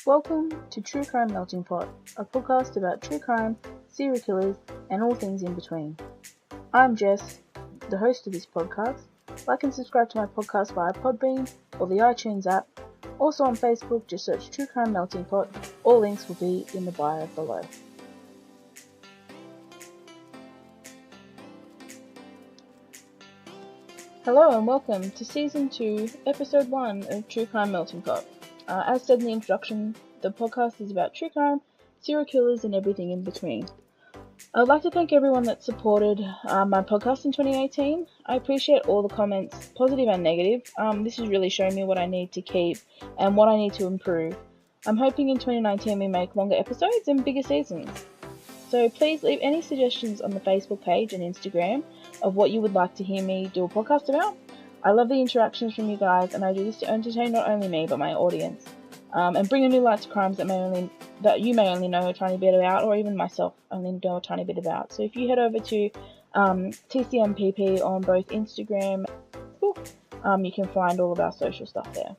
Welcome to True Crime Melting Pot, a podcast about true crime, serial killers, and all things in between. I'm Jess, the host of this podcast. Like and subscribe to my podcast via Podbean or the iTunes app. Also on Facebook, just search True Crime Melting Pot. All links will be in the bio below. Hello and welcome to Season 2, Episode 1 of True Crime Melting Pot. As said in the introduction, the podcast is about true crime, serial killers, and everything in between. I would like to thank everyone that supported my podcast in 2018. I appreciate all the comments, positive and negative. This has really shown me what I need to keep and what I need to improve. I'm hoping in 2019 we make longer episodes and bigger seasons. So please leave any suggestions on the Facebook page and Instagram of what you would like to hear me do a podcast about. I love the interactions from you guys, and I do this to entertain not only me but my audience, and bring a new light to crimes that you may only know a tiny bit about, or even myself only know a tiny bit about. So if you head over to TCMPP on both Instagram and Facebook, you can find all of our social stuff there.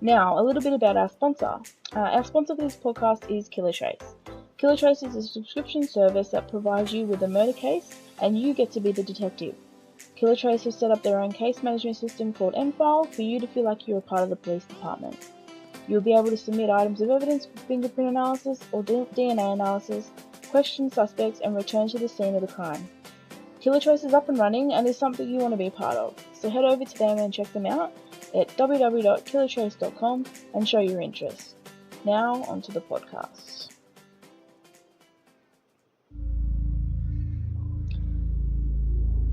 Now, a little bit about our sponsor. Our sponsor for this podcast is Killer Trace. Killer Trace is a subscription service that provides you with a murder case, and you get to be the detective. Killer Trace has set up their own case management system called M-File for you to feel like you're a part of the police department. You'll be able to submit items of evidence for fingerprint analysis or DNA analysis, question suspects, and return to the scene of the crime. Killer Trace is up and running and is something you want to be a part of, so head over to them and check them out at www.killertrace.com and show your interest. Now, onto the podcast.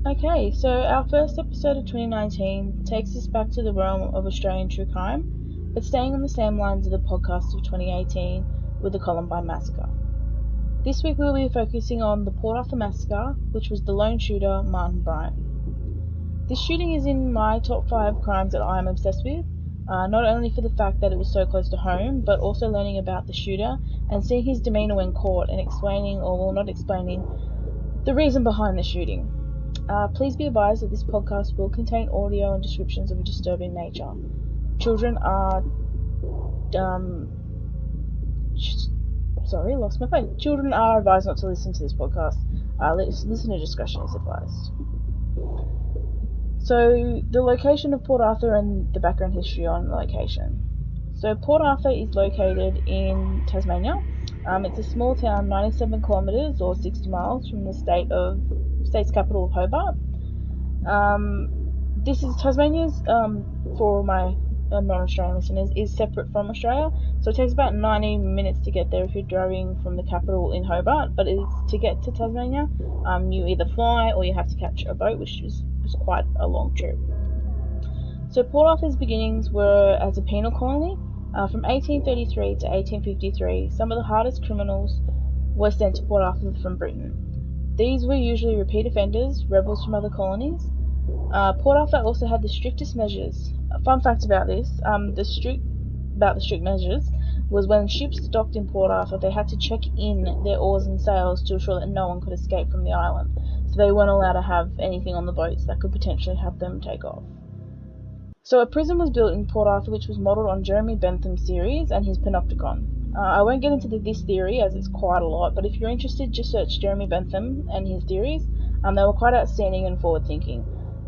Okay, so our first episode of 2019 takes us back to the realm of Australian true crime, but staying on the same lines of the podcast of 2018 with the Columbine Massacre. This week we'll be focusing on the Port Arthur Massacre, which was the lone shooter, Martin Bryant. This shooting is in my top 5 crimes that I am obsessed with, not only for the fact that it was so close to home, but also learning about the shooter and seeing his demeanour when caught and explaining, or well, not explaining, the reason behind the shooting. Please be advised that this podcast will contain audio and descriptions of a disturbing nature. Children are... Children are advised not to listen to this podcast. Listener discretion is advised. So, the location of Port Arthur and the background history on the location. So, Port Arthur is located in Tasmania. It's a small town 97 kilometres or 60 miles from the state's capital of Hobart. This is Tasmania's, for my non-Australian listeners, is separate from Australia, so it takes about 90 minutes to get there if you're driving from the capital in Hobart, but to get to Tasmania, you either fly or you have to catch a boat, which is quite a long trip. So Port Arthur's beginnings were as a penal colony. From 1833 to 1853, some of the hardest criminals were sent to Port Arthur from Britain. These were usually repeat offenders, rebels from other colonies. Port Arthur also had the strictest measures. A fun fact about this, the strict measures was when ships docked in Port Arthur, they had to check in their oars and sails to ensure that no one could escape from the island. So they weren't allowed to have anything on the boats that could potentially have them take off. So a prison was built in Port Arthur which was modelled on Jeremy Bentham's series and his Panopticon. I won't get into this theory as it's quite a lot, but if you're interested, just search Jeremy Bentham and his theories. They were quite outstanding and forward-thinking.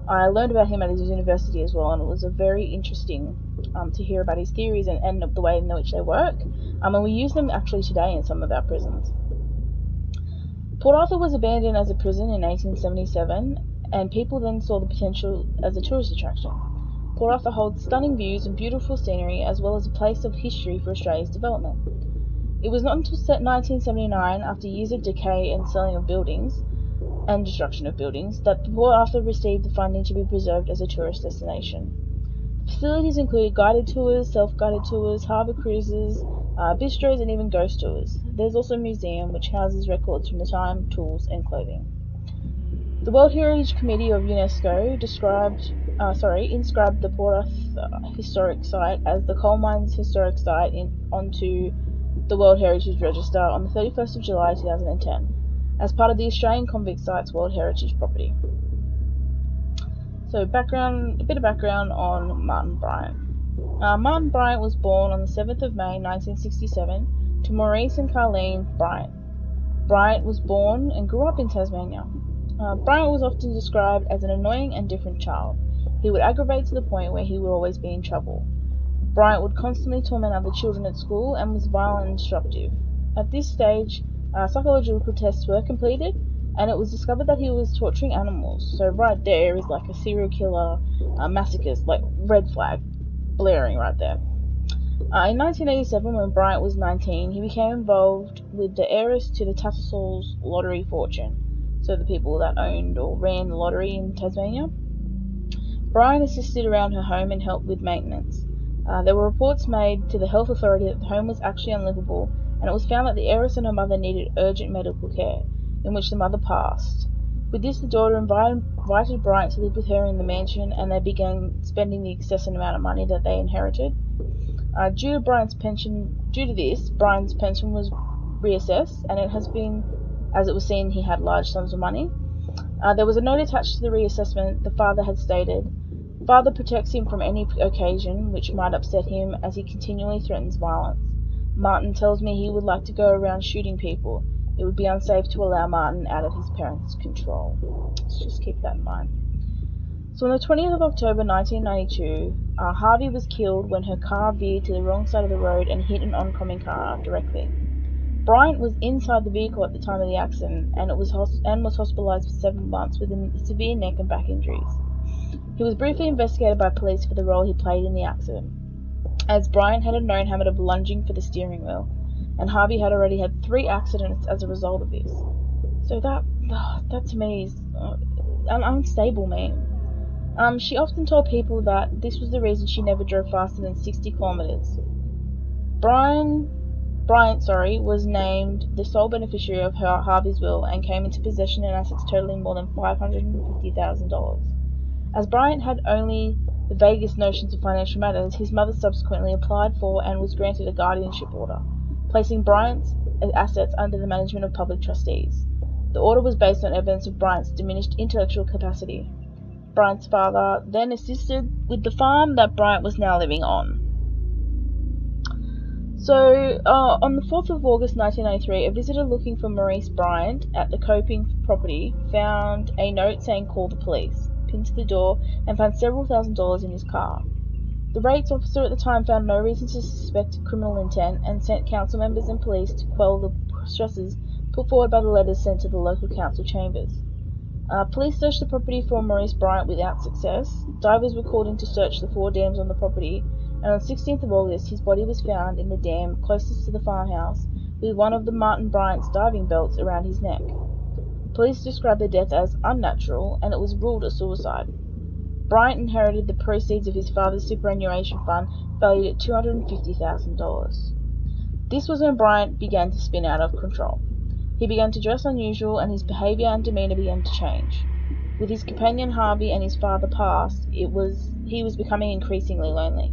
I learned about him at his university as well, and it was very interesting to hear about his theories and the way in which they work. And we use them actually today in some of our prisons. Port Arthur was abandoned as a prison in 1877, and people then saw the potential as a tourist attraction. Port Arthur holds stunning views and beautiful scenery, as well as a place of history for Australia's development. It was not until 1979, after years of decay and selling of buildings, and destruction of buildings, that Port Arthur received the funding to be preserved as a tourist destination. Facilities include guided tours, self-guided tours, harbour cruises, bistros, and even ghost tours. There's also a museum which houses records from the time, tools, and clothing. The World Heritage Committee of UNESCO inscribed the Port Arthur Historic Site as the Coal Mines Historic Site onto the World Heritage Register on the 31st of July 2010, as part of the Australian Convict Sites World Heritage Property. So a bit of background on Martin Bryant. Martin Bryant was born on the 7th of May 1967 to Maurice and Carleen Bryant. Bryant was born and grew up in Tasmania. Bryant was often described as an annoying and different child. He would aggravate to the point where he would always be in trouble. Bryant would constantly torment other children at school and was violent and disruptive. At this stage, psychological tests were completed, and it was discovered that he was torturing animals. So right there is like a serial killer masochist, like red flag blaring right there. In 1987, when Bryant was 19, he became involved with the heiress to the Tattersall's lottery fortune, so the people that owned or ran the lottery in Tasmania. Bryant assisted around her home and helped with maintenance. There were reports made to the health authority that the home was actually unlivable, and it was found that the heiress and her mother needed urgent medical care, in which the mother passed. With this, the daughter invited Bryant to live with her in the mansion, and they began spending the excessive amount of money that they inherited. Due to this, Bryant's pension was reassessed, and it has been, as it was seen, he had large sums of money. There was a note attached to the reassessment. The father had stated, "Father protects him from any occasion which might upset him, as he continually threatens violence. Martin tells me he would like to go around shooting people. It would be unsafe to allow Martin out of his parents' control." Let's just keep that in mind. So on the 20th of October 1992, Harvey was killed when her car veered to the wrong side of the road and hit an oncoming car directly. Bryant was inside the vehicle at the time of the accident and was hospitalized for 7 months with severe neck and back injuries. He was briefly investigated by police for the role he played in the accident, as Bryant had a known habit of lunging for the steering wheel, and Harvey had already had 3 accidents as a result of this. So that to me is an unstable man. She often told people that this was the reason she never drove faster than 60 kilometers. Bryant was named the sole beneficiary of Harvey's will and came into possession of assets totaling more than $550,000. As Bryant had only the vaguest notions of financial matters, his mother subsequently applied for and was granted a guardianship order, placing Bryant's assets under the management of public trustees. The order was based on evidence of Bryant's diminished intellectual capacity. Bryant's father then assisted with the farm that Bryant was now living on. So, on the 4th of August 1993, a visitor looking for Maurice Bryant at the Coping property found a note saying "Call the police" pinned to the door and found several $1,000s in his car. The rates officer at the time found no reason to suspect criminal intent and sent council members and police to quell the stresses put forward by the letters sent to the local council chambers. Police searched the property for Maurice Bryant without success. Divers were called in to search the 4 dams on the property, and on 16th of August his body was found in the dam closest to the farmhouse with one of the Martin Bryant's diving belts around his neck. Police described the death as unnatural, and it was ruled a suicide. Bryant inherited the proceeds of his father's superannuation fund, valued at $250,000. This was when Bryant began to spin out of control. He began to dress unusual, and his behaviour and demeanour began to change. With his companion Harvey and his father passed, he was becoming increasingly lonely.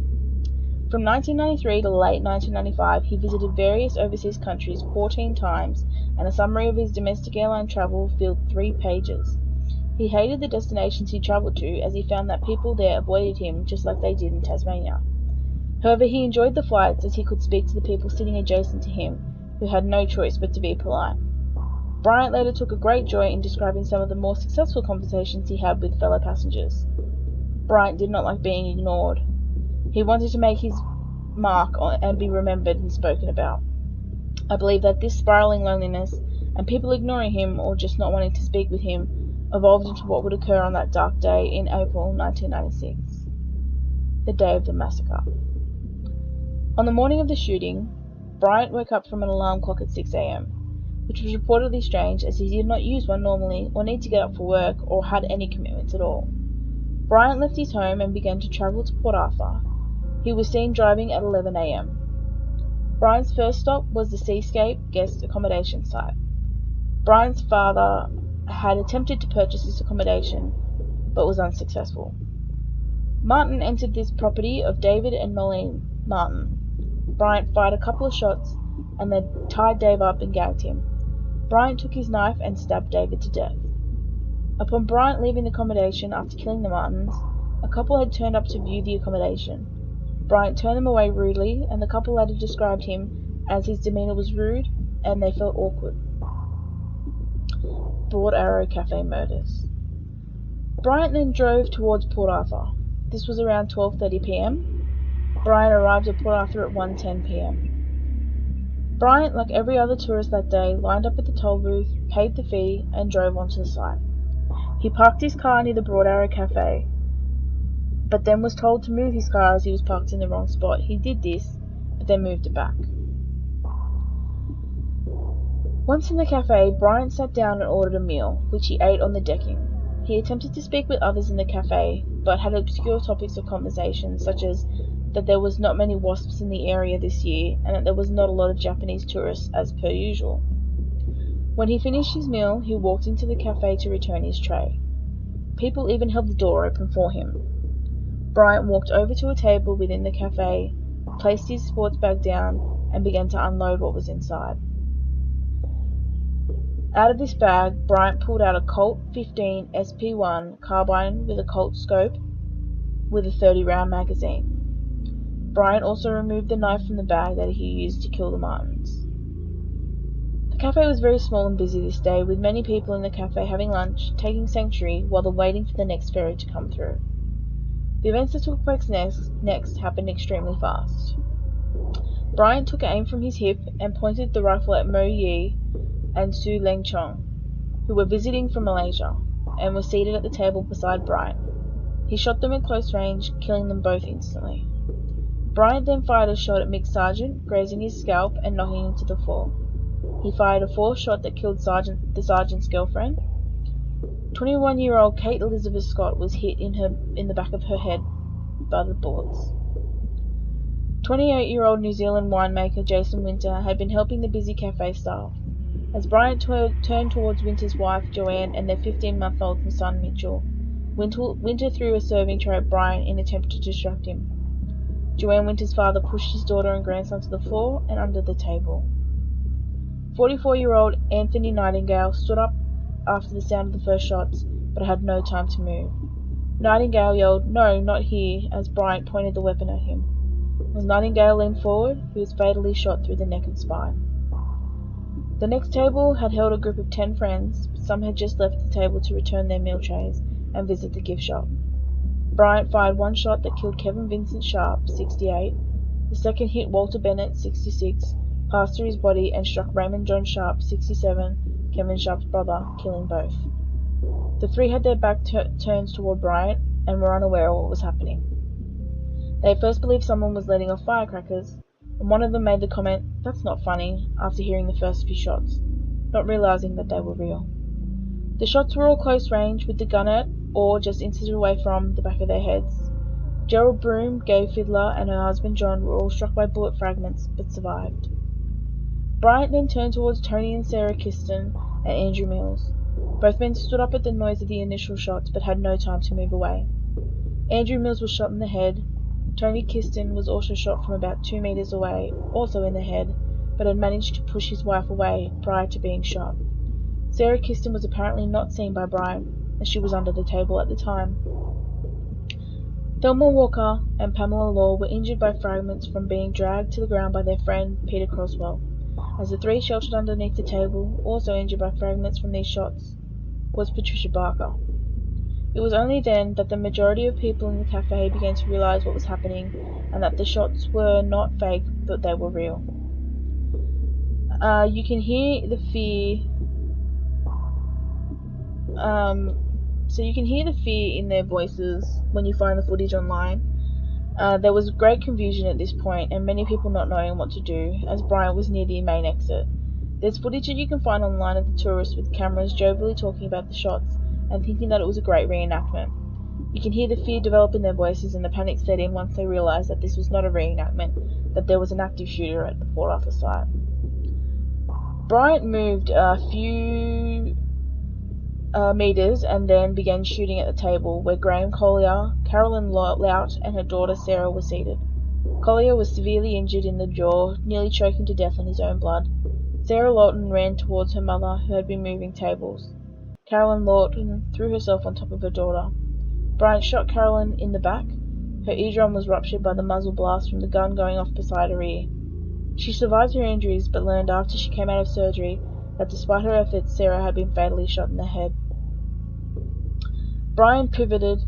From 1993 to late 1995, he visited various overseas countries 14 times, and a summary of his domestic airline travel filled 3 pages. He hated the destinations he travelled to, as he found that people there avoided him just like they did in Tasmania. However, he enjoyed the flights, as he could speak to the people sitting adjacent to him, who had no choice but to be polite. Bryant later took a great joy in describing some of the more successful conversations he had with fellow passengers. Bryant did not like being ignored. He wanted to make his mark and be remembered and spoken about. I believe that this spiraling loneliness and people ignoring him or just not wanting to speak with him evolved into what would occur on that dark day in April 1996, the day of the massacre. On the morning of the shooting, Bryant woke up from an alarm clock at 6 a.m., which was reportedly strange, as he did not use one normally or need to get up for work or had any commitments at all. Bryant left his home and began to travel to Port Arthur. He was seen driving at 11 a.m. Bryant's first stop was the Seascape guest accommodation site. Bryant's father had attempted to purchase this accommodation, but was unsuccessful. Martin entered this property of David and Nolene Martin. Bryant fired a couple of shots and then tied Dave up and gagged him. Bryant took his knife and stabbed David to death. Upon Bryant leaving the accommodation after killing the Martins, a couple had turned up to view the accommodation. Bryant turned them away rudely, and the couple later described him as his demeanour was rude and they felt awkward. Broad Arrow Cafe murders. Bryant then drove towards Port Arthur. This was around 12:30 p.m. Bryant arrived at Port Arthur at 1:10 p.m. Bryant, like every other tourist that day, lined up at the toll booth, paid the fee, and drove onto the site. He parked his car near the Broad Arrow Cafe, but then was told to move his car as he was parked in the wrong spot. He did this, but then moved it back. Once in the cafe, Bryant sat down and ordered a meal, which he ate on the decking. He attempted to speak with others in the cafe, but had obscure topics of conversation, such as that there was not many wasps in the area this year, and that there was not a lot of Japanese tourists as per usual. When he finished his meal, he walked into the cafe to return his tray. People even held the door open for him. Bryant walked over to a table within the cafe, placed his sports bag down, and began to unload what was inside. Out of this bag, Bryant pulled out a Colt 15 SP1 carbine with a Colt scope with a 30-round magazine. Bryant also removed the knife from the bag that he used to kill the martins. The cafe was very small and busy this day, with many people in the cafe having lunch, taking sanctuary, while they're waiting for the next ferry to come through. The events that took place next happened extremely fast. Bryant took aim from his hip and pointed the rifle at Mo Yi and Su Leng Chong, who were visiting from Malaysia, and were seated at the table beside Bryant. He shot them at close range, killing them both instantly. Bryant then fired a shot at Mick Sargent, grazing his scalp and knocking him to the floor. He fired a fourth shot that killed the sergeant's girlfriend. 21-year-old Kate Elizabeth Scott was hit in the back of her head by the bullets. 28-year-old New Zealand winemaker Jason Winter had been helping the busy cafe staff. As Bryant turned towards Winter's wife Joanne and their 15-month-old son Mitchell, Winter threw a serving tray at Bryant in an attempt to distract him. Joanne Winter's father pushed his daughter and grandson to the floor and under the table. 44-year-old Anthony Nightingale stood up after the sound of the first shots, but had no time to move. Nightingale yelled, "No, not here," as Bryant pointed the weapon at him. As Nightingale leaned forward, he was fatally shot through the neck and spine. The next table had held a group of 10 friends, but some had just left the table to return their meal trays and visit the gift shop. Bryant fired one shot that killed Kevin Vincent Sharp, 68. The second hit Walter Bennett, 66, passed through his body and struck Raymond John Sharp, 67, Kevin Sharp's brother, killing both. The three had their back turned toward Bryant and were unaware of what was happening. They at first believed someone was letting off firecrackers, and one of them made the comment, "That's not funny," after hearing the first few shots, not realizing that they were real. The shots were all close range, with the gun at, or just inches away from, the back of their heads. Gerald Broom, Gay Fiddler, and her husband John were all struck by bullet fragments, but survived. Bryant then turned towards Tony and Sarah Kiston and Andrew Mills. Both men stood up at the noise of the initial shots, but had no time to move away. Andrew Mills was shot in the head. Tony Kiston was also shot from about 2 meters away, also in the head, but had managed to push his wife away prior to being shot. Sarah Kiston was apparently not seen by Bryant, as she was under the table at the time. Thelma Walker and Pamela Law were injured by fragments from being dragged to the ground by their friend Peter Croswell. As the three sheltered underneath the table, also injured by fragments from these shots, was Patricia Barker. It was only then that the majority of people in the cafe began to realize what was happening, and that the shots were not fake, but they were real. You can hear the fear. So you can hear the fear in their voices when you find the footage online. There was great confusion at this point, and many people not knowing what to do, as Bryant was near the main exit. There's footage that you can find online of the tourists with cameras jovially talking about the shots and thinking that it was a great reenactment. You can hear the fear develop in their voices and the panic set in once they realised that this was not a reenactment, that there was an active shooter at the Port Arthur site. Bryant moved a few meters and then began shooting at the table where Graham Collier, Carolyn Lout and her daughter Sarah were seated. Collier was severely injured in the jaw, nearly choking to death on his own blood. Sarah Lawton ran towards her mother, who had been moving tables. Carolyn Lawton threw herself on top of her daughter. Bryant shot Carolyn in the back. Her eardrum was ruptured by the muzzle blast from the gun going off beside her ear. She survived her injuries, but learned after she came out of surgery that despite her efforts, Sarah had been fatally shot in the head. Bryant pivoted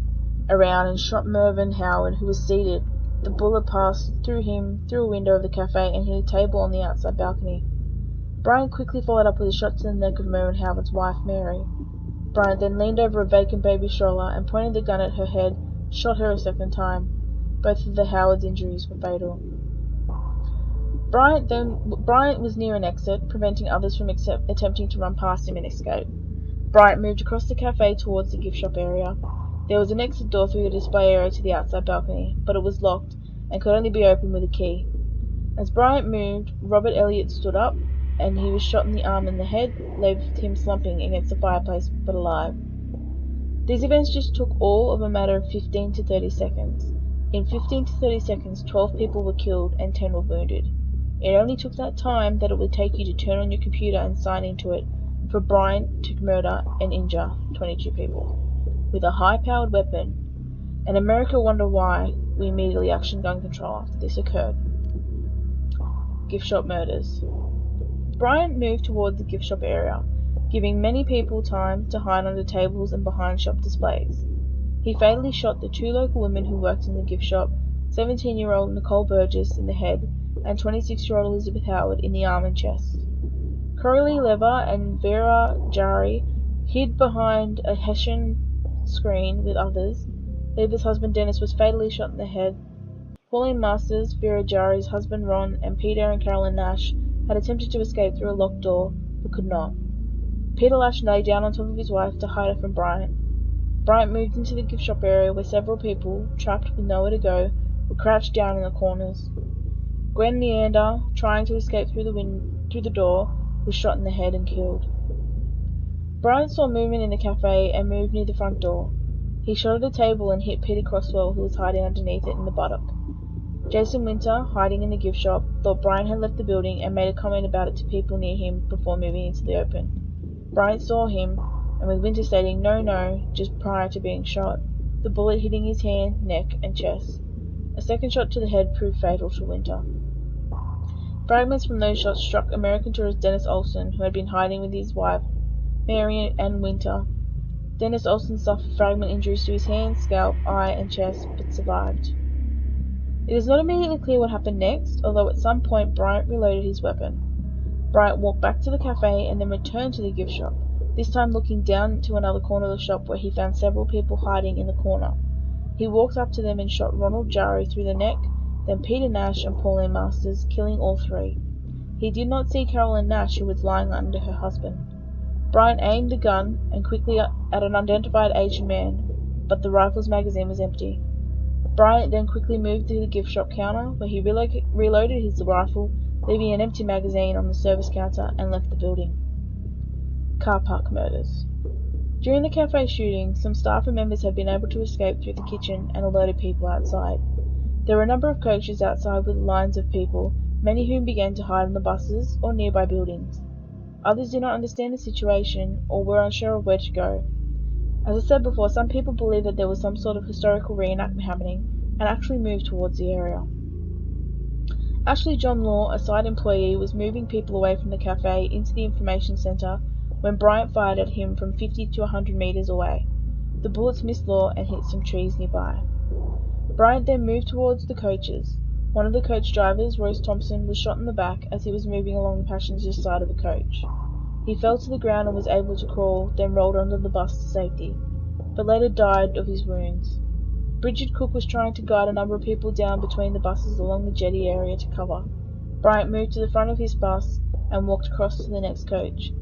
around and shot Mervyn Howard, who was seated. The bullet passed through him through a window of the cafe and hit a table on the outside balcony. Bryant quickly followed up with a shot to the neck of Mervyn Howard's wife, Mary. Bryant then leaned over a vacant baby stroller and, pointing the gun at her head, shot her a second time. Both of the Howard's injuries were fatal. Bryant was near an exit, preventing others from attempting to run past him and escape. Bryant moved across the cafe towards the gift shop area. There was an exit door through the display area to the outside balcony, but it was locked and could only be opened with a key. As Bryant moved, Robert Elliott stood up, and he was shot in the arm and the head, left him slumping against the fireplace, but alive. These events just took all of a matter of 15 to 30 seconds. In 15 to 30 seconds, 12 people were killed and 10 were wounded. It only took that time that it would take you to turn on your computer and sign into it for Bryant to murder and injure 22 people with a high-powered weapon, and America wondered why we immediately actioned gun control after this occurred. Gift shop murders. Bryant moved towards the gift shop area, giving many people time to hide under tables and behind shop displays. He fatally shot the 2 local women who worked in the gift shop, 17-year-old Nicole Burgess in the head and 26-year-old Elizabeth Howard in the arm and chest. Coralie Lever and Vera Jari hid behind a Hessian screen with others. Lever's husband Dennis was fatally shot in the head. Pauline Masters, Vera Jari's husband Ron, and Peter and Carolyn Nash had attempted to escape through a locked door, but could not. Peter Lash lay down on top of his wife to hide her from Bryant. Bryant moved into the gift shop area where several people, trapped with nowhere to go, were crouched down in the corners. Gwen Leander, trying to escape through the door, was shot in the head and killed. Bryant saw movement in the cafe and moved near the front door. He shot at a table and hit Peter Croswell, who was hiding underneath it, in the buttock. Jason Winter, hiding in the gift shop, thought Bryant had left the building and made a comment about it to people near him before moving into the open. Bryant saw him, and with Winter stating no, just prior to being shot, the bullet hitting his hand, neck, and chest. A second shot to the head proved fatal to Winter. Fragments from those shots struck American tourist Dennis Olsen, who had been hiding with his wife, Mary and Winter. Dennis Olsen suffered fragment injuries to his hand, scalp, eye, and chest, but survived. It is not immediately clear what happened next, although at some point Bryant reloaded his weapon. Bryant walked back to the cafe and then returned to the gift shop, this time looking down into another corner of the shop where he found several people hiding in the corner. He walked up to them and shot Ronald Jari through the neck, then Peter Nash and Pauline Masters, killing all 3. He did not see Carolyn Nash, who was lying under her husband. Bryant aimed the gun and quickly at an unidentified Asian man, but the rifle's magazine was empty. Bryant then quickly moved to the gift shop counter, where he reloaded his rifle, leaving an empty magazine on the service counter, and left the building. Car park murders. During the cafe shooting, some staff and members had been able to escape through the kitchen and alerted people outside. There were a number of coaches outside with lines of people, many whom began to hide in the buses or nearby buildings. Others did not understand the situation or were unsure of where to go. As I said before, some people believed that there was some sort of historical reenactment happening and actually moved towards the area. Ashley John Law, a site employee, was moving people away from the cafe into the information centre when Bryant fired at him from 50 to 100 metres away. The bullets missed Law and hit some trees nearby. Bryant then moved towards the coaches. One of the coach drivers, Royce Thompson, was shot in the back as he was moving along the passenger side of the coach. He fell to the ground and was able to crawl, then rolled under the bus to safety, but later died of his wounds. Bridget Cook was trying to guide a number of people down between the buses along the jetty area to cover. Bryant moved to the front of his bus and walked across to the next coach.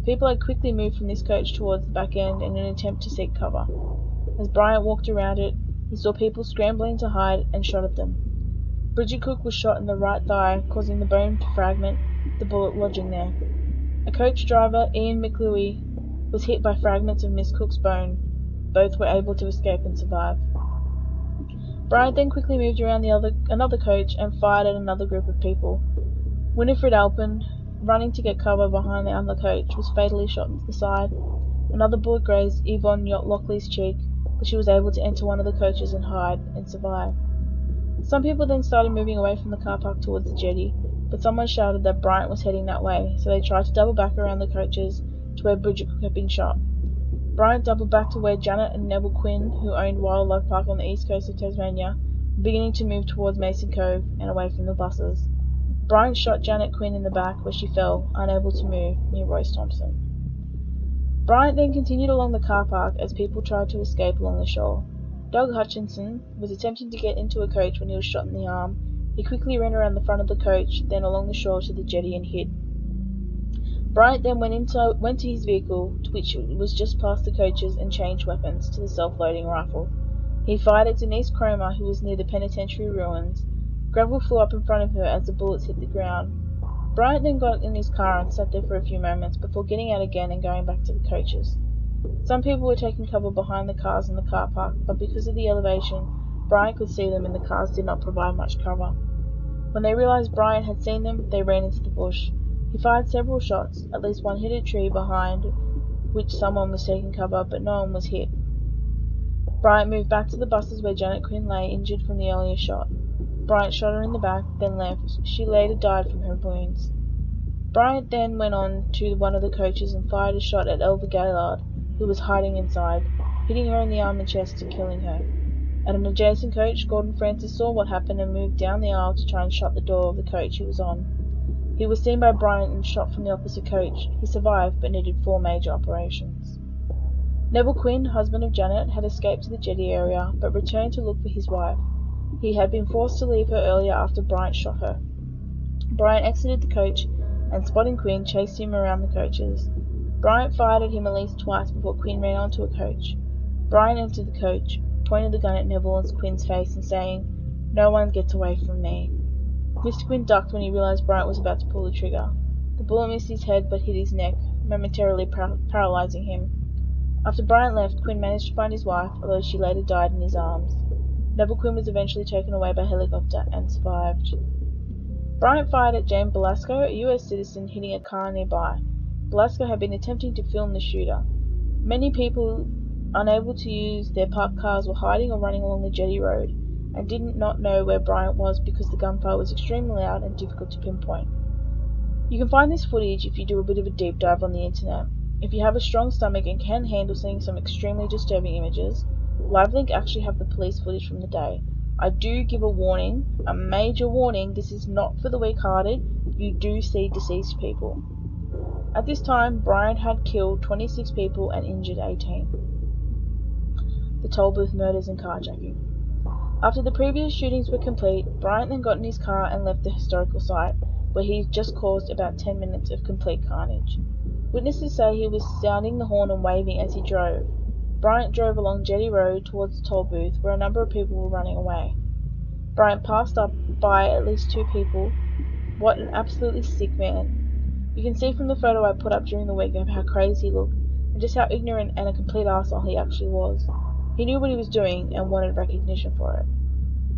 People had quickly moved from this coach towards the back end in an attempt to seek cover. As Bryant walked around it, he saw people scrambling to hide and shot at them. Bridget Cook was shot in the right thigh, causing the bone to fragment, the bullet lodging there. A coach driver, Ian McLuey, was hit by fragments of Miss Cook's bone. Both were able to escape and survive. Bryant then quickly moved around another coach and fired at another group of people. Winifred Altmann, running to get cover behind the other coach, was fatally shot into the side. Another bullet grazed Yvonne Lockley's cheek, but she was able to enter one of the coaches and hide and survive. Some people then started moving away from the car park towards the jetty, but someone shouted that Bryant was heading that way, so they tried to double back around the coaches to where Bridget had been shot. Bryant doubled back to where Janet and Neville Quinn, who owned Wildlife Park on the east coast of Tasmania, were beginning to move towards Mason Cove and away from the buses. Bryant shot Janet Quinn in the back, where she fell, unable to move, near Royce Thompson. Bryant then continued along the car park as people tried to escape along the shore. Doug Hutchinson was attempting to get into a coach when he was shot in the arm. He quickly ran around the front of the coach, then along the shore to the jetty and hid. Bryant then went to his vehicle, which was just past the coaches, and changed weapons to the self-loading rifle. He fired at Denise Cromer, who was near the penitentiary ruins. Gravel flew up in front of her as the bullets hit the ground. Bryant then got in his car and sat there for a few moments before getting out again and going back to the coaches. Some people were taking cover behind the cars in the car park, but because of the elevation, Bryant could see them and the cars did not provide much cover. When they realized Bryant had seen them, they ran into the bush. He fired several shots, at least one hit a tree behind which someone was taking cover, but no one was hit. Bryant moved back to the buses where Janet Quinn lay, injured from the earlier shot. Bryant shot her in the back, then left. She later died from her wounds. Bryant then went on to one of the coaches and fired a shot at Elva Gaillard, who was hiding inside, hitting her in the arm and chest and killing her. At an adjacent coach, Gordon Francis saw what happened and moved down the aisle to try and shut the door of the coach he was on. He was seen by Bryant and shot from the opposite coach. He survived, but needed 4 major operations. Neville Quinn, husband of Janet, had escaped to the jetty area, but returned to look for his wife. He had been forced to leave her earlier after Bryant shot her. Bryant exited the coach, and spotting Quinn, chased him around the coaches. Bryant fired at him at least twice before Quinn ran onto a coach. Bryant entered the coach, pointed the gun at Neville and Quinn's face and saying, "No one gets away from me." Mr. Quinn ducked when he realized Bryant was about to pull the trigger. The bullet missed his head but hit his neck, momentarily paralyzing him. After Bryant left, Quinn managed to find his wife, although she later died in his arms. Neville Quinn was eventually taken away by helicopter and survived. Bryant fired at James Belasco, a U.S. citizen, hitting a car nearby. Belasco had been attempting to film the shooter. Many people, unable to use their parked cars, were hiding or running along the jetty road, and did not know where Bryant was because the gunfire was extremely loud and difficult to pinpoint. You can find this footage if you do a bit of a deep dive on the internet. If you have a strong stomach and can handle seeing some extremely disturbing images, LiveLink actually have the police footage from the day. I do give a warning, a major warning, this is not for the weak-hearted. You do see deceased people. At this time, Bryant had killed 26 people and injured 18. The toll booth murders and carjacking. After the previous shootings were complete, Bryant then got in his car and left the historical site, where he just caused about 10 minutes of complete carnage. Witnesses say he was sounding the horn and waving as he drove. Bryant drove along Jetty Road towards the toll booth, where a number of people were running away. Bryant passed up by at least 2 people. What an absolutely sick man. You can see from the photo I put up during the week of how crazy he looked, and just how ignorant and a complete arsehole he actually was. He knew what he was doing and wanted recognition for it.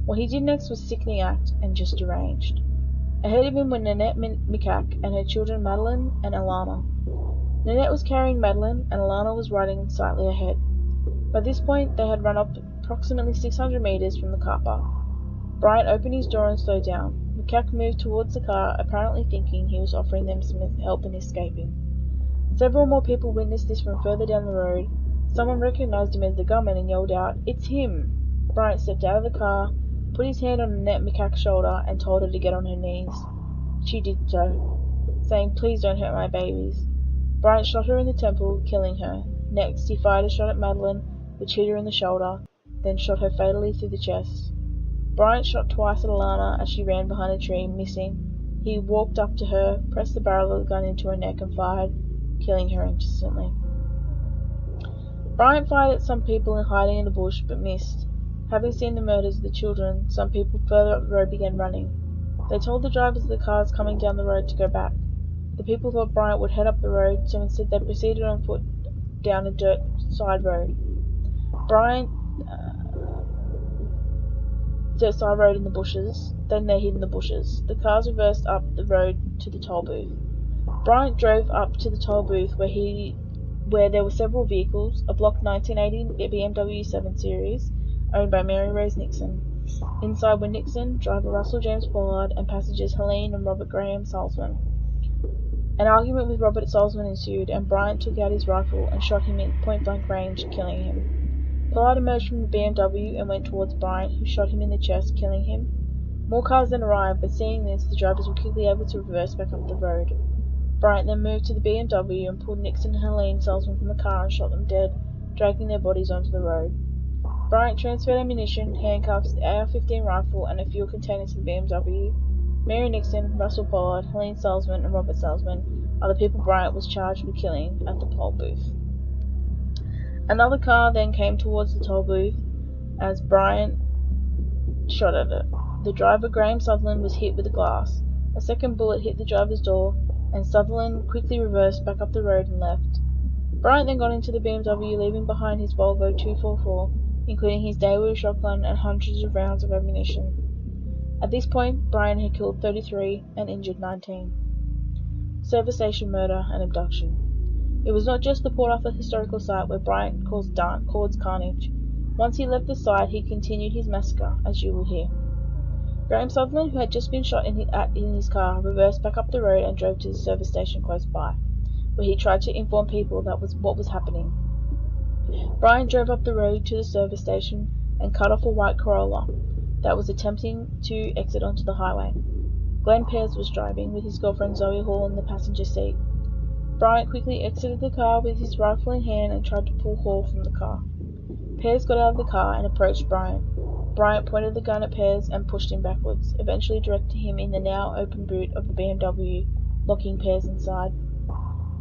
What he did next was a sickening act and just deranged. Ahead of him were Nanette Mikak and her children Madeline and Alana. Nanette was carrying Madeline and Alana was riding slightly ahead. By this point, they had run up approximately 600 meters from the car park. Bryant opened his door and slowed down. Mikak moved towards the car, apparently thinking he was offering them some help in escaping. Several more people witnessed this from further down the road. Someone recognized him as the gunman and yelled out, "It's him!" Bryant stepped out of the car, put his hand on Nanette Mikak's shoulder, and told her to get on her knees. She did so, saying, "Please don't hurt my babies." Bryant shot her in the temple, killing her. Next, he fired a shot at Madeline, which hit her in the shoulder, then shot her fatally through the chest. Bryant shot twice at Alana as she ran behind a tree, missing. He walked up to her, pressed the barrel of the gun into her neck and fired, killing her instantly. Bryant fired at some people hiding in the bush, but missed. Having seen the murders of the children, some people further up the road began running. They told the drivers of the cars coming down the road to go back. The people thought Bryant would head up the road, so instead they proceeded on foot down a dirt side road. Dirt side road in the bushes, then they hid in the bushes. The cars reversed up the road to the toll booth. Bryant drove up to the toll booth where there were several vehicles, a block 1980 BMW 7 Series, owned by Mary Rose Nixon. Inside were Nixon, driver Russell James Pollard, and passengers Helene and Robert Graham Salzman. An argument with Robert Salzman ensued, and Bryant took out his rifle and shot him in point-blank range, killing him. Pollard emerged from the BMW and went towards Bryant, who shot him in the chest, killing him. More cars then arrived, but seeing this, the drivers were quickly able to reverse back up the road. Bryant then moved to the BMW and pulled Nixon and Helene Salzman from the car and shot them dead, dragging their bodies onto the road. Bryant transferred ammunition, handcuffs, the AR-15 rifle, and a fuel container to the BMW. Mary Nixon, Russell Pollard, Helene Salzman, and Robert Salzman are the people Bryant was charged with killing at the toll booth. Another car then came towards the toll booth as Bryant shot at it. The driver, Graham Sutherland, was hit with a glass. A second bullet hit the driver's door, and Sutherland quickly reversed back up the road and left. Bryant then got into the BMW, leaving behind his Volvo 244, including his Daewoo shotgun and hundreds of rounds of ammunition. At this point, Bryant had killed 33 and injured 19. Service station murder and abduction. It was not just the Port Arthur historical site where Bryant caused carnage. Once he left the site, he continued his massacre, as you will hear. Graham Sutherland, who had just been shot in his car, reversed back up the road and drove to the service station close by, where he tried to inform people that was what was happening. Bryant drove up the road to the service station and cut off a white Corolla that was attempting to exit onto the highway. Glenn Pears was driving, with his girlfriend Zoe Hall in the passenger seat. Bryant quickly exited the car with his rifle in hand and tried to pull Hall from the car. Pears got out of the car and approached Bryant. Bryant pointed the gun at Pears and pushed him backwards, eventually directing him in the now open boot of the BMW, locking Pears inside.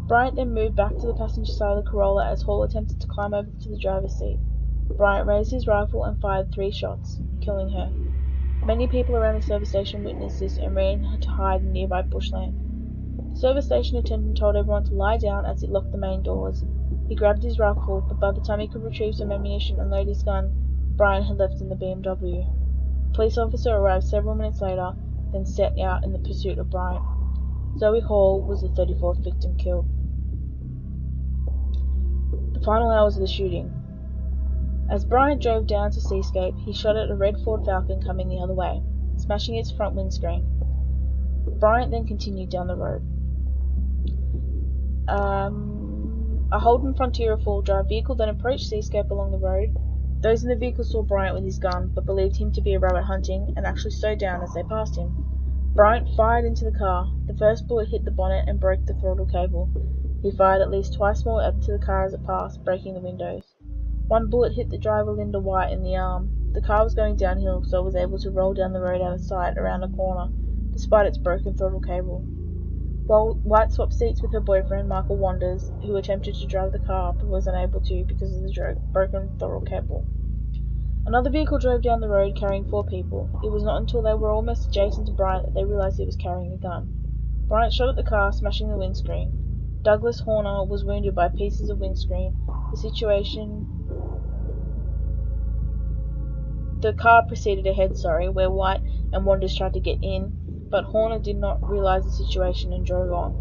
Bryant then moved back to the passenger side of the Corolla as Hall attempted to climb over to the driver's seat. Bryant raised his rifle and fired 3 shots, killing her. Many people around the service station witnessed this and ran to hide in nearby bushland. The service station attendant told everyone to lie down as it locked the main doors. He grabbed his rifle, but by the time he could retrieve some ammunition and load his gun, Bryant had left in the BMW. A police officer arrived several minutes later, then set out in the pursuit of Bryant. Zoe Hall was the 34th victim killed. The final hours of the shooting. As Bryant drove down to Seascape, he shot at a red Ford Falcon coming the other way, smashing its front windscreen. Bryant then continued down the road. A Holden Frontier four-wheel drive vehicle then approached Seascape along the road. Those in the vehicle saw Bryant with his gun, but believed him to be a rabbit hunting, and actually slowed down as they passed him. Bryant fired into the car. The first bullet hit the bonnet and broke the throttle cable. He fired at least twice more into the car as it passed, breaking the windows. One bullet hit the driver, Linda White, in the arm. The car was going downhill, so it was able to roll down the road out of sight around a corner, despite its broken throttle cable. While White swapped seats with her boyfriend, Michael Wanders, who attempted to drive the car but was unable to because of the broken throttle cable. Another vehicle drove down the road carrying 4 people. It was not until they were almost adjacent to Bryant that they realized he was carrying a gun. Bryant shot at the car, smashing the windscreen. Douglas Horner was wounded by pieces of windscreen. The car proceeded ahead, where White and Wanders tried to get in, but Horner did not realize the situation and drove on.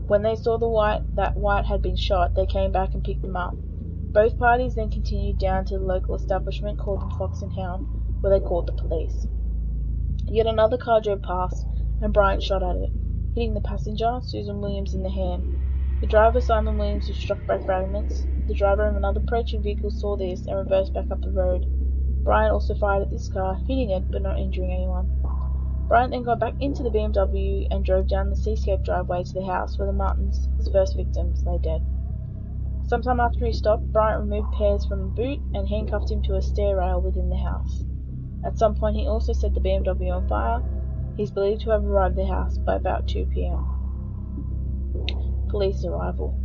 When they saw that White had been shot, they came back and picked them up. Both parties then continued down to the local establishment called the Fox and Hound, where they called the police. Yet another car drove past, and Bryant shot at it, hitting the passenger, Susan Williams, in the hand. The driver, Simon Williams, was struck by fragments. The driver of another approaching vehicle saw this and reversed back up the road. Bryant also fired at this car, hitting it but not injuring anyone. Bryant then got back into the BMW and drove down the Seascape driveway to the house where the Martins, his first victims, lay dead. Sometime after he stopped, Bryant removed Pears from the boot and handcuffed him to a stair rail within the house. At some point he also set the BMW on fire. He is believed to have arrived at the house by about 2 p.m. Police arrival.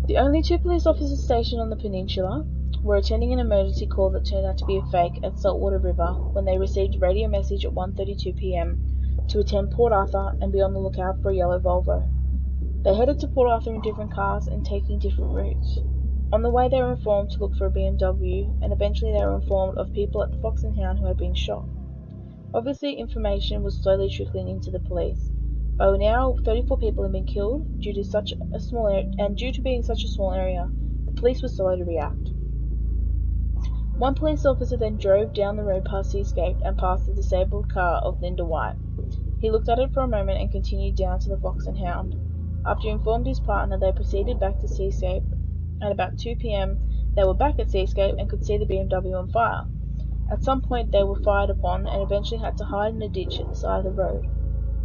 The only 2 police officers stationed on the peninsula were attending an emergency call that turned out to be a fake at Saltwater River when they received a radio message at 1:32 p.m. to attend Port Arthur and be on the lookout for a yellow Volvo. They headed to Port Arthur in different cars and taking different routes. On the way they were informed to look for a BMW, and eventually they were informed of people at the Fox and Hound who had been shot. Obviously information was slowly trickling into the police. By now 34 people had been killed due to being such a small area, the police were slow to react. One police officer then drove down the road past Seascape and past the disabled car of Linda White. He looked at it for a moment and continued down to the Fox and Hound. After he informed his partner, they proceeded back to Seascape. At about 2 p.m, they were back at Seascape and could see the BMW on fire. At some point they were fired upon and eventually had to hide in a ditch at the side of the road.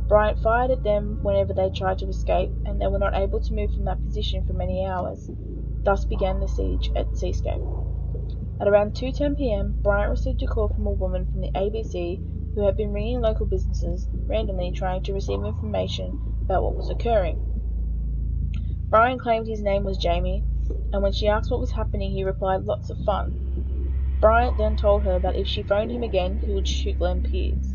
Bryant fired at them whenever they tried to escape, and they were not able to move from that position for many hours. Thus began the siege at Seascape. At around 2:10 p.m, Bryant received a call from a woman from the ABC who had been ringing local businesses, randomly trying to receive information about what was occurring. Bryant claimed his name was Jamie, and when she asked what was happening, he replied, "Lots of fun." Bryant then told her that if she phoned him again, he would shoot Glenn Pierce.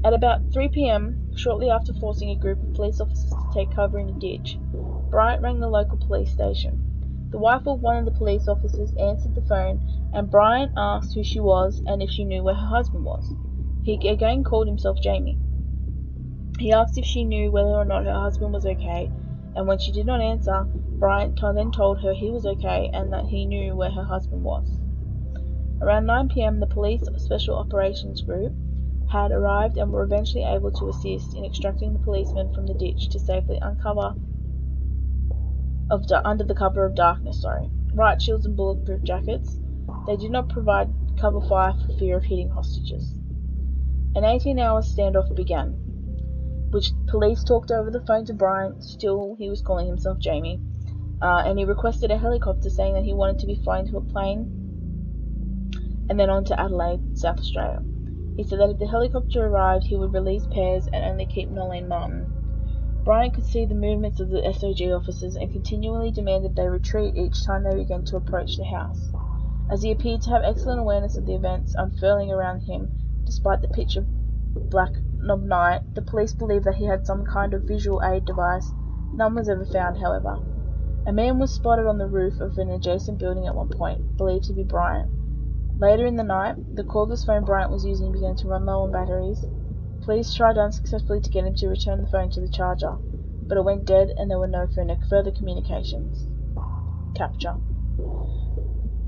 At about 3 p.m, shortly after forcing a group of police officers to take cover in a ditch, Bryant rang the local police station. The wife of one of the police officers answered the phone, and Bryant asked who she was and if she knew where her husband was. He again called himself Jamie. He asked if she knew whether or not her husband was okay, and when she did not answer, Bryant then told her he was okay and that he knew where her husband was. Around 9 p.m, the police Special Operations Group had arrived and were eventually able to assist in extracting the policemen from the ditch to safely under the cover of darkness. Riot shields and bulletproof jackets. They did not provide cover fire for fear of hitting hostages. An 18-hour standoff began, which police talked over the phone to Bryant. Still, he was calling himself Jamie, and he requested a helicopter, saying that he wanted to be flown to a plane and then on to Adelaide, South Australia. He said that if the helicopter arrived, he would release Pears and only keep Nolene Martin. Bryant could see the movements of the SOG officers and continually demanded they retreat each time they began to approach the house. As he appeared to have excellent awareness of the events unfurling around him, despite the pitch black of night, the police believed that he had some kind of visual aid device. None was ever found, however. A man was spotted on the roof of an adjacent building at one point, believed to be Bryant. Later in the night, the cordless phone Bryant was using began to run low on batteries. Police tried unsuccessfully to get him to return the phone to the charger, but it went dead and there were no further communications. Capture.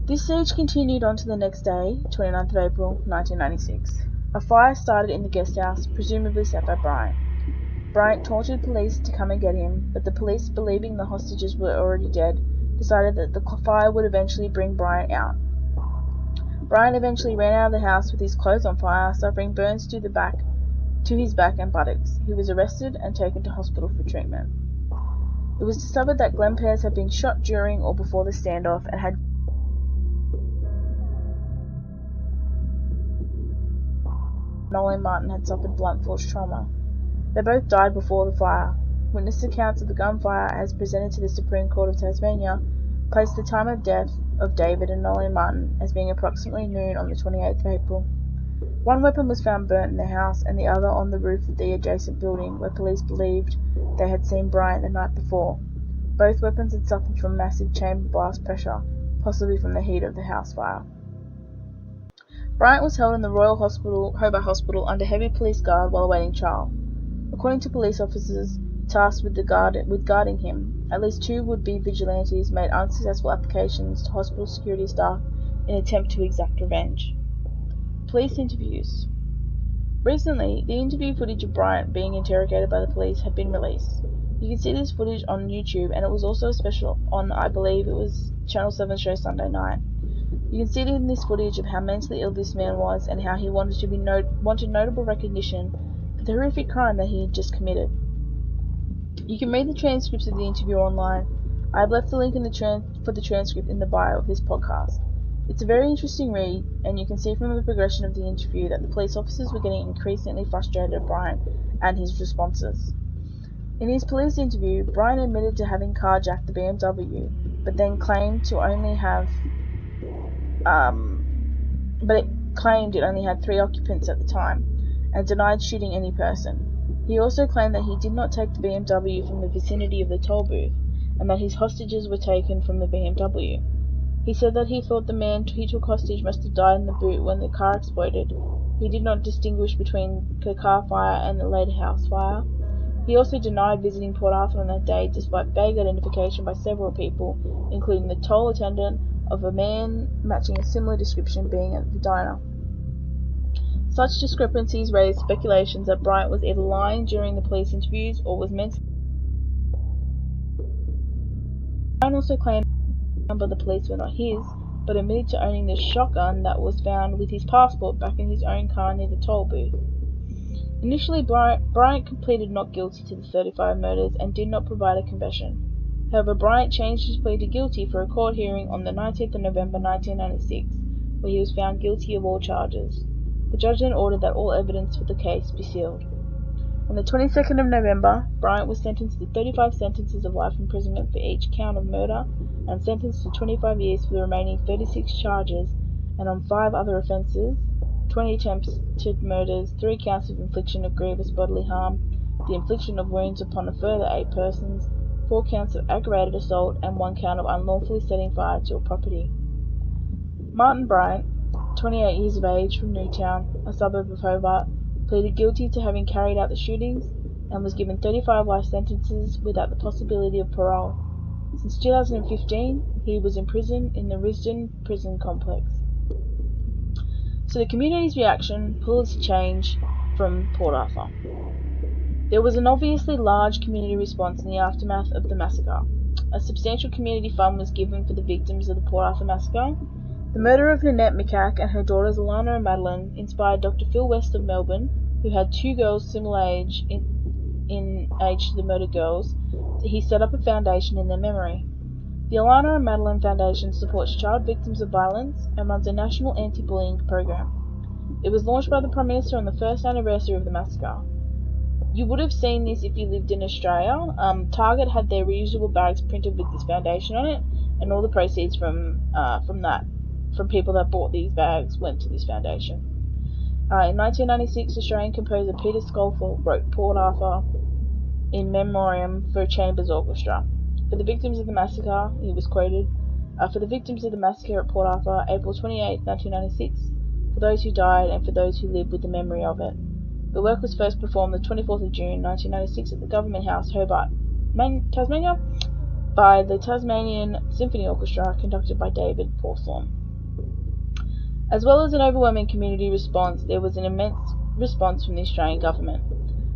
This siege continued on to the next day, 29th of April, 1996. A fire started in the guest house, presumably set by Bryant. Bryant taunted police to come and get him, but the police, believing the hostages were already dead, decided that the fire would eventually bring Bryant out. Bryant eventually ran out of the house with his clothes on fire, suffering burns to his back and buttocks. He was arrested and taken to hospital for treatment. It was discovered that Glenn Pears had been shot during or before the standoff and had Nolene Martin had suffered blunt force trauma. They both died before the fire. Witness accounts of the gunfire, as presented to the Supreme Court of Tasmania, placed the time of death of David and Nolene Martin as being approximately noon on the 28th of April. One weapon was found burnt in the house and the other on the roof of the adjacent building, where police believed they had seen Bryant the night before. Both weapons had suffered from massive chamber blast pressure, possibly from the heat of the house fire. Bryant was held in the Royal Hobart Hospital under heavy police guard while awaiting trial. According to police officers tasked with guarding him, at least 2 would-be vigilantes made unsuccessful applications to hospital security staff in an attempt to exact revenge. Police interviews. Recently, the interview footage of Bryant being interrogated by the police had been released. You can see this footage on YouTube, and it was also special on, I believe it was Channel 7 show Sunday night. You can see in this footage of how mentally ill this man was and how he wanted notable recognition for the horrific crime that he had just committed. You can read the transcripts of the interview online. I have left the link for the transcript in the bio of this podcast. It's a very interesting read, and you can see from the progression of the interview that the police officers were getting increasingly frustrated at Bryant and his responses. In his police interview, Bryant admitted to having carjacked the BMW, but then claimed it only had 3 occupants at the time, and denied shooting any person. He also claimed that he did not take the BMW from the vicinity of the toll booth, and that his hostages were taken from the BMW. He said that he thought the man he took hostage must have died in the boot when the car exploded. He did not distinguish between the car fire and the later house fire. He also denied visiting Port Arthur on that day, despite vague identification by several people, including the toll attendant, of a man matching a similar description being at the diner. Such discrepancies raised speculations that Bryant was either lying during the police interviews or was mentally. Bryant also claimed the number of the police were not his, but admitted to owning the shotgun that was found with his passport back in his own car near the toll booth. Initially, Bryant pleaded not guilty to the 35 murders and did not provide a confession. However, Bryant changed his plea to guilty for a court hearing on the 19th of November 1996, where he was found guilty of all charges. The judge then ordered that all evidence for the case be sealed. On the 22nd of November, Bryant was sentenced to 35 sentences of life imprisonment for each count of murder and sentenced to 25 years for the remaining 36 charges, and on 5 other offences, 20 attempted murders, 3 counts of infliction of grievous bodily harm, the infliction of wounds upon a further 8 persons, 4 counts of aggravated assault, and 1 count of unlawfully setting fire to a property. Martin Bryant, 28 years of age, from Newtown, a suburb of Hobart, pleaded guilty to having carried out the shootings and was given 35 life sentences without the possibility of parole. Since 2015, he was in prison in the Risdon prison complex. So the community's reaction pulls a change from Port Arthur. There was an obviously large community response in the aftermath of the massacre. A substantial community fund was given for the victims of the Port Arthur Massacre. The murder of Nanette McCack and her daughters Alana and Madeline inspired Dr. Phil West of Melbourne, who had 2 girls similar age in age to the murdered girls. He set up a foundation in their memory. The Alana and Madeline Foundation supports child victims of violence and runs a national anti-bullying program. It was launched by the Prime Minister on the first anniversary of the massacre. You would have seen this if you lived in Australia. Target had their reusable bags printed with this foundation on it, and all the proceeds from people that bought these bags went to this foundation. In 1996, Australian composer Peter Scolford wrote Port Arthur in memoriam for a chambers orchestra. For the victims of the massacre, he was quoted, for the victims of the massacre at Port Arthur, April 28, 1996, for those who died and for those who live with the memory of it. The work was first performed the 24th of June 1996 at the Government House, Hobart, Tasmania, by the Tasmanian Symphony Orchestra, conducted by David Porcelain. As well as an overwhelming community response, there was an immense response from the Australian government.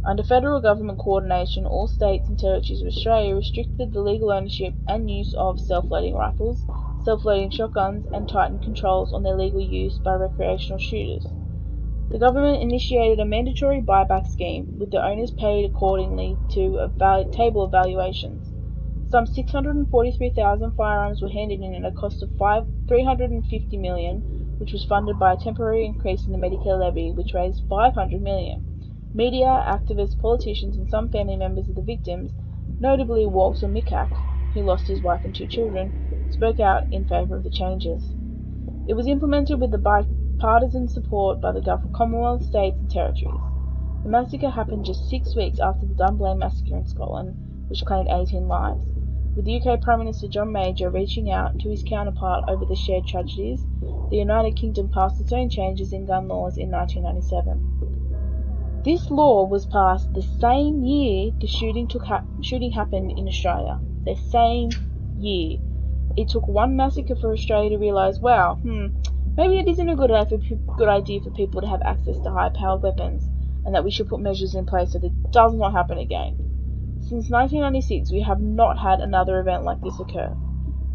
Under federal government coordination, all states and territories of Australia restricted the legal ownership and use of self-loading rifles, self-loading shotguns, and tightened controls on their legal use by recreational shooters. The government initiated a mandatory buyback scheme, with the owners paid accordingly to a table of valuations. Some 643,000 firearms were handed in at a cost of $350 million, which was funded by a temporary increase in the Medicare levy, which raised $500 million. Media, activists, politicians, and some family members of the victims, notably Walter McCack, who lost his wife and 2 children, spoke out in favour of the changes. It was implemented with the bipartisan support by the Commonwealth, states, and territories. The massacre happened just 6 weeks after the Dunblane massacre in Scotland, which claimed 18 lives, with the UK Prime Minister John Major reaching out to his counterpart over the shared tragedies. The United Kingdom passed its own changes in gun laws in 1997. This law was passed the same year the shooting happened in Australia. The same year. It took one massacre for Australia to realise, wow, maybe it isn't a good idea for people to have access to high-powered weapons, and that we should put measures in place so that it does not happen again. Since 1996, we have not had another event like this occur.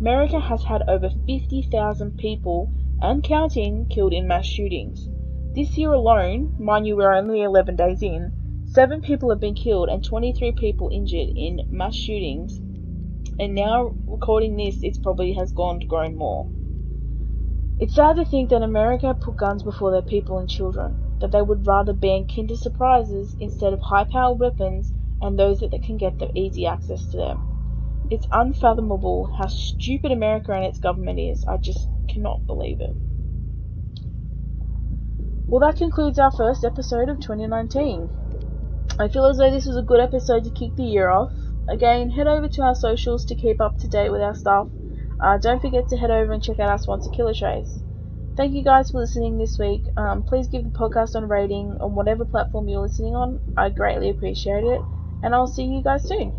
America has had over 50,000 people, and counting, killed in mass shootings. This year alone, mind you we're only 11 days in, 7 people have been killed and 23 people injured in mass shootings, and now recording this, it probably has grown more. It's sad to think that America put guns before their people and children, that they would rather ban Kinder Surprises instead of high-powered weapons and those that can get the easy access to them. It's unfathomable how stupid America and its government is. I just cannot believe it. Well, that concludes our first episode of 2019. I feel as though this was a good episode to kick the year off. Again, head over to our socials to keep up to date with our stuff. Don't forget to head over and check out our sponsor, Killer Trace. Thank you guys for listening this week. Please give the podcast a rating on whatever platform you're listening on. I greatly appreciate it. And I'll see you guys soon.